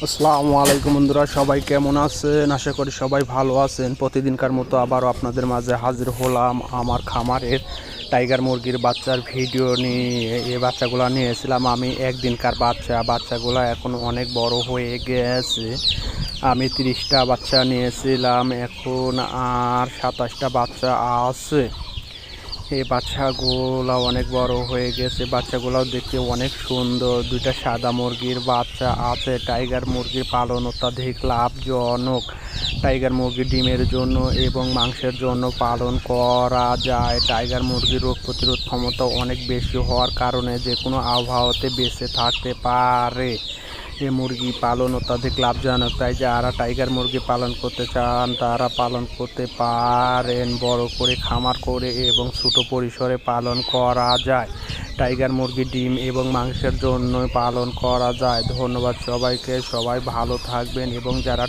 আসসালামু আলাইকুম বন্ধুরা, সবাই কেমন আছেন? আশা করি সবাই ভালো আছেন। প্রতিদিনকার মতো আবারও আপনাদের মাঝে হাজির হলাম আমার খামারের টাইগার মুরগির বাচ্চার ভিডিও নিয়ে। এই বাচ্চাগুলো নিয়েছিলাম আমি একদিনকার বাচ্চাগুলো এখন অনেক বড় হয়ে গেছে। আমি 30টা বাচ্চা নিয়েছিলাম, এখন আর 27টা বাচ্চা আছে। এই বাচ্চাগুলো অনেক বড় হয়ে গেছে, বাচ্চাগুলোও দেখতে অনেক সুন্দর। দুইটা সাদা মুরগির বাচ্চা আছে। টাইগার মুরগির পালন অত্যাধিক লাভজনক। টাইগার মুরগি ডিমের জন্য এবং মাংসের জন্য পালন করা যায়। টাইগার মুরগির রোগ প্রতিরোধ ক্ষমতা অনেক বেশি হওয়ার কারণে যে কোনো আবহাওয়াতে বেঁচে থাকতে পারে। এই মুরগি পালন অত্যাধিক লাভজনক, তাই যারা টাইগার মুরগি পালন করতে চান তারা পালন করতে পারেন। বড় করে খামার করে এবং ছোট পরিসরে পালন করা যায়। টাইগার মুরগি ডিম এবং মাংসের জন্য পালন করা যায়। ধন্যবাদ সবাইকে, সবাই ভালো থাকবেন। এবং যারা